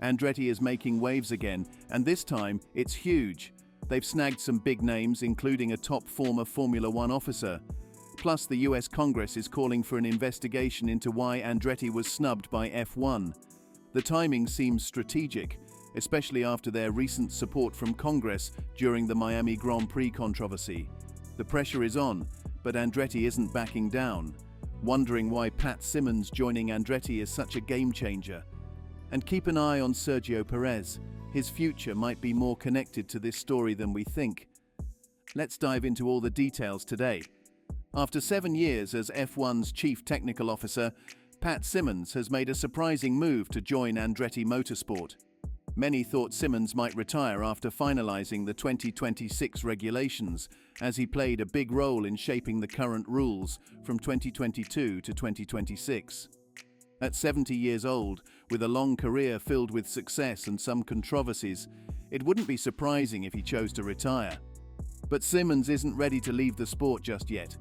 Andretti is making waves again, and this time, it's huge. They've snagged some big names, including a top former Formula One officer. Plus, the US Congress is calling for an investigation into why Andretti was snubbed by F1. The timing seems strategic, especially after their recent support from Congress during the Miami Grand Prix controversy. The pressure is on, but Andretti isn't backing down. Wondering why Pat Symmonds joining Andretti is such a game changer. And keep an eye on Sergio Perez. His future might be more connected to this story than we think. Let's dive into all the details today. After 7 years as F1's chief technical officer, Pat Symmonds has made a surprising move to join Andretti Motorsport. Many thought Symonds might retire after finalizing the 2026 regulations, as he played a big role in shaping the current rules from 2022 to 2026. At 70 years old, with a long career filled with success and some controversies, it wouldn't be surprising if he chose to retire. But Symonds isn't ready to leave the sport just yet.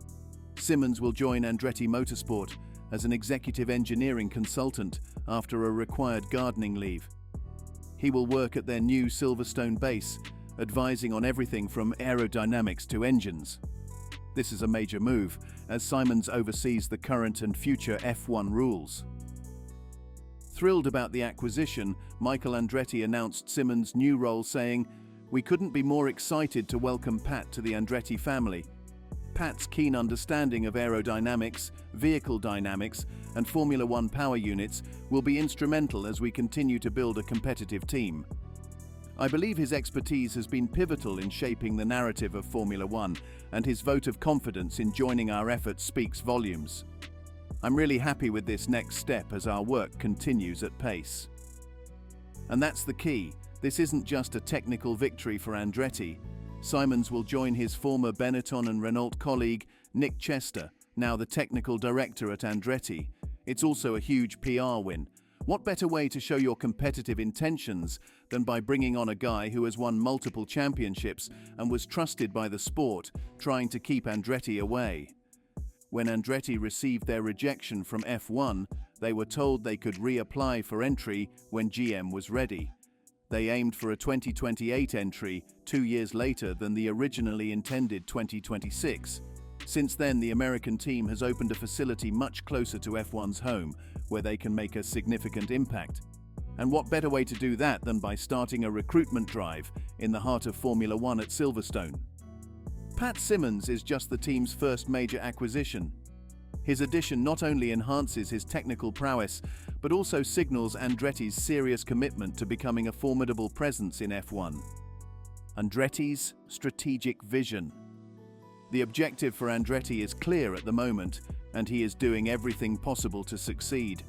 Symonds will join Andretti Motorsport as an executive engineering consultant after a required gardening leave. He will work at their new Silverstone base, advising on everything from aerodynamics to engines. This is a major move, as Symonds oversees the current and future F1 rules. Thrilled about the acquisition, Michael Andretti announced Symonds' new role, saying, "We couldn't be more excited to welcome Pat to the Andretti family. Pat's keen understanding of aerodynamics, vehicle dynamics, and Formula One power units will be instrumental as we continue to build a competitive team. I believe his expertise has been pivotal in shaping the narrative of Formula One, and his vote of confidence in joining our efforts speaks volumes. I'm really happy with this next step as our work continues at pace." And that's the key. This isn't just a technical victory for Andretti. Symonds will join his former Benetton and Renault colleague, Nick Chester, now the technical director at Andretti. It's also a huge PR win. What better way to show your competitive intentions than by bringing on a guy who has won multiple championships and was trusted by the sport, trying to keep Andretti away? When Andretti received their rejection from F1, they were told they could reapply for entry when GM was ready. They aimed for a 2028 entry 2 years later than the originally intended 2026. Since then, the American team has opened a facility much closer to F1's home, where they can make a significant impact. And what better way to do that than by starting a recruitment drive in the heart of Formula One at Silverstone? Pat Symmonds is just the team's first major acquisition. His addition not only enhances his technical prowess, but also signals Andretti's serious commitment to becoming a formidable presence in F1. Andretti's strategic vision. The objective for Andretti is clear at the moment, and he is doing everything possible to succeed.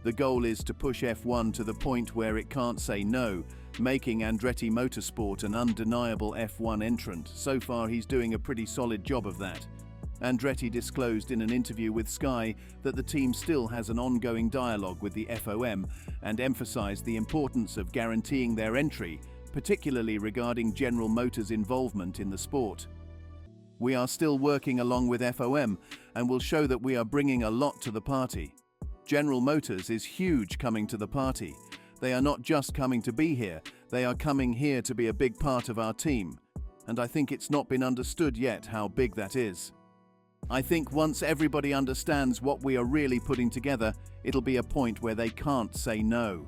The goal is to push F1 to the point where it can't say no, making Andretti Motorsport an undeniable F1 entrant. So far, he's doing a pretty solid job of that. Andretti disclosed in an interview with Sky that the team still has an ongoing dialogue with the FOM and emphasized the importance of guaranteeing their entry, particularly regarding General Motors' involvement in the sport. "We are still working along with FOM and will show that we are bringing a lot to the party. General Motors is huge coming to the party. They are not just coming to be here, they are coming here to be a big part of our team. And I think it's not been understood yet how big that is. I think once everybody understands what we are really putting together, it'll be a point where they can't say no."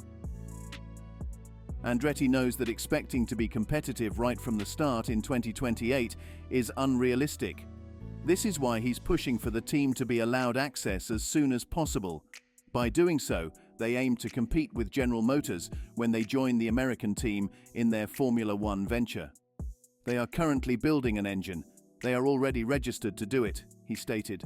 Andretti knows that expecting to be competitive right from the start in 2028 is unrealistic. This is why he's pushing for the team to be allowed access as soon as possible. By doing so, they aim to compete with General Motors when they join the American team in their Formula One venture. "They are currently building an engine. They are already registered to do it," he stated.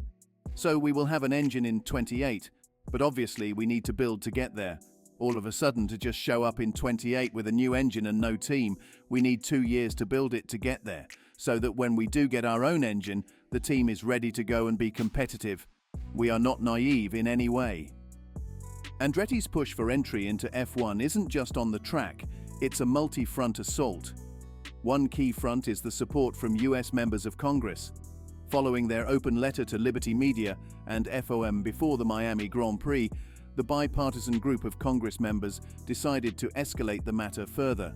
"So we will have an engine in 28, but obviously we need to build to get there. All of a sudden to just show up in 28 with a new engine and no team, we need 2 years to build it to get there, so that when we do get our own engine, the team is ready to go and be competitive. We are not naive in any way." Andretti's push for entry into F1 isn't just on the track, it's a multi-front assault. One key front is the support from US members of Congress. Following their open letter to Liberty Media and FOM before the Miami Grand Prix, the bipartisan group of Congress members decided to escalate the matter further.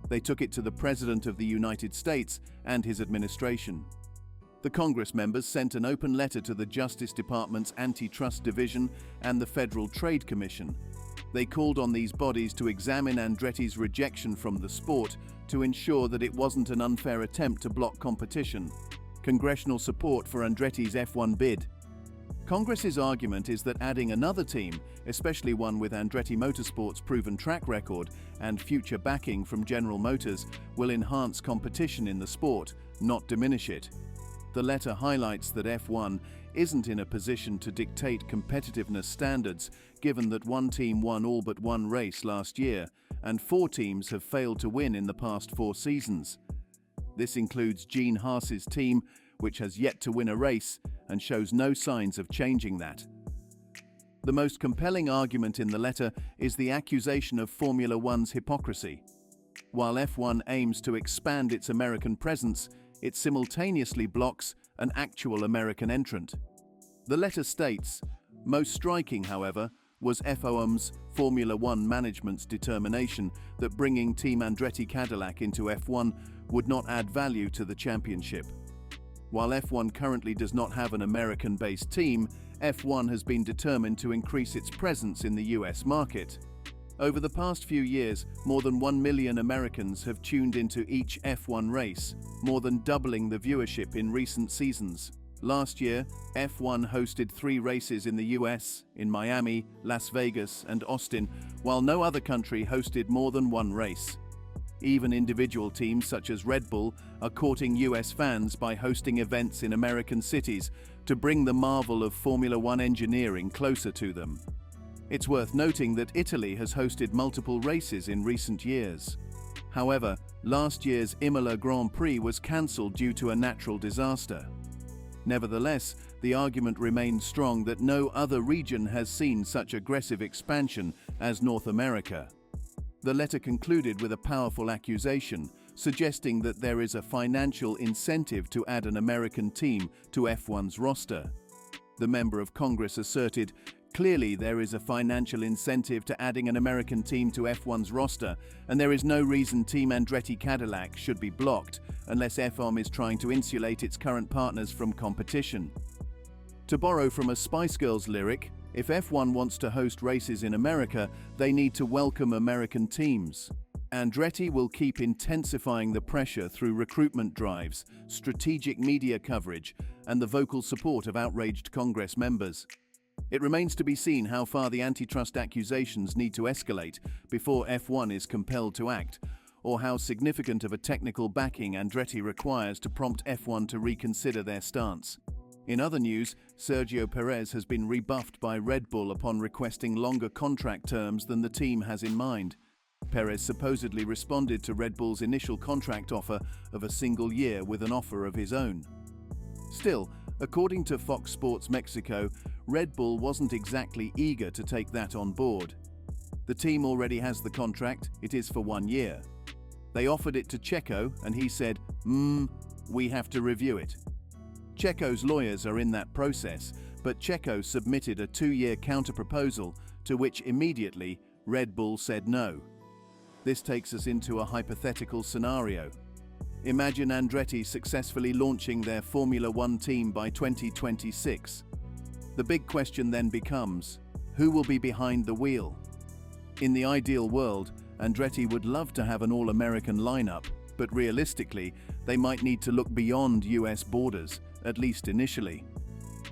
They took it to the President of the United States and his administration. The Congress members sent an open letter to the Justice Department's Antitrust Division and the Federal Trade Commission. They called on these bodies to examine Andretti's rejection from the sport to ensure that it wasn't an unfair attempt to block competition. Congressional support for Andretti's F1 bid. Congress's argument is that adding another team, especially one with Andretti Motorsport's proven track record and future backing from General Motors, will enhance competition in the sport, not diminish it. The letter highlights that F1 isn't in a position to dictate competitiveness standards, given that one team won all but one race last year, and 4 teams have failed to win in the past 4 seasons. This includes Gene Haas's team, which has yet to win a race and shows no signs of changing that. The most compelling argument in the letter is the accusation of Formula One's hypocrisy. While F1 aims to expand its American presence, it simultaneously blocks an actual American entrant. The letter states, most striking, however, was FOM's Formula One management's determination that bringing Team Andretti Cadillac into F1 would not add value to the championship. While F1 currently does not have an American-based team, F1 has been determined to increase its presence in the US market. Over the past few years, more than 1 million Americans have tuned into each F1 race, more than doubling the viewership in recent seasons. Last year, F1 hosted 3 races in the US, in Miami, Las Vegas, and Austin, while no other country hosted more than 1 race. Even individual teams such as Red Bull are courting US fans by hosting events in American cities to bring the marvel of Formula One engineering closer to them. It's worth noting that Italy has hosted multiple races in recent years. However, last year's Imola Grand Prix was cancelled due to a natural disaster. Nevertheless, the argument remains strong that no other region has seen such aggressive expansion as North America. The letter concluded with a powerful accusation, suggesting that there is a financial incentive to add an American team to F1's roster. The member of Congress asserted, clearly there is a financial incentive to adding an American team to F1's roster, and there is no reason Team Andretti Cadillac should be blocked unless F1 is trying to insulate its current partners from competition. To borrow from a Spice Girls lyric, if F1 wants to host races in America, they need to welcome American teams. Andretti will keep intensifying the pressure through recruitment drives, strategic media coverage, and the vocal support of outraged Congress members. It remains to be seen how far the antitrust accusations need to escalate before F1 is compelled to act, or how significant of a technical backing Andretti requires to prompt F1 to reconsider their stance. In other news, Sergio Perez has been rebuffed by Red Bull upon requesting longer contract terms than the team has in mind. Perez supposedly responded to Red Bull's initial contract offer of a single year with an offer of his own. Still, according to Fox Sports Mexico, Red Bull wasn't exactly eager to take that on board. The team already has the contract, it is for 1 year. They offered it to Checo and he said, we have to review it. Checo's lawyers are in that process, but Checo submitted a 2-year counter-proposal to which immediately Red Bull said no. This takes us into a hypothetical scenario. Imagine Andretti successfully launching their Formula One team by 2026. The big question then becomes, who will be behind the wheel? In the ideal world, Andretti would love to have an all-American lineup, but realistically, they might need to look beyond US borders, at least initially.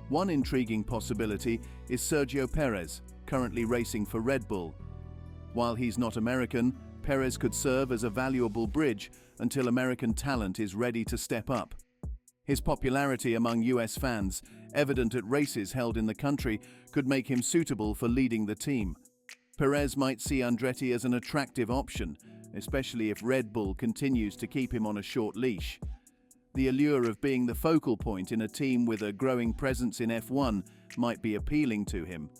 One intriguing possibility is Sergio Perez, currently racing for Red Bull. While he's not American, Perez could serve as a valuable bridge until American talent is ready to step up. His popularity among US fans, evident at races held in the country, could make him suitable for leading the team. Perez might see Andretti as an attractive option, especially if Red Bull continues to keep him on a short leash. The allure of being the focal point in a team with a growing presence in F1 might be appealing to him.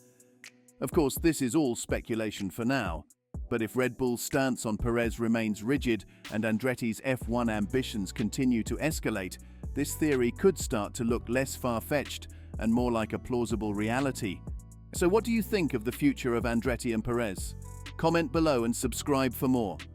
Of course, this is all speculation for now, but if Red Bull's stance on Perez remains rigid and Andretti's F1 ambitions continue to escalate, this theory could start to look less far-fetched and more like a plausible reality, So what do you think of the future of Andretti and Perez? Comment below and subscribe for more.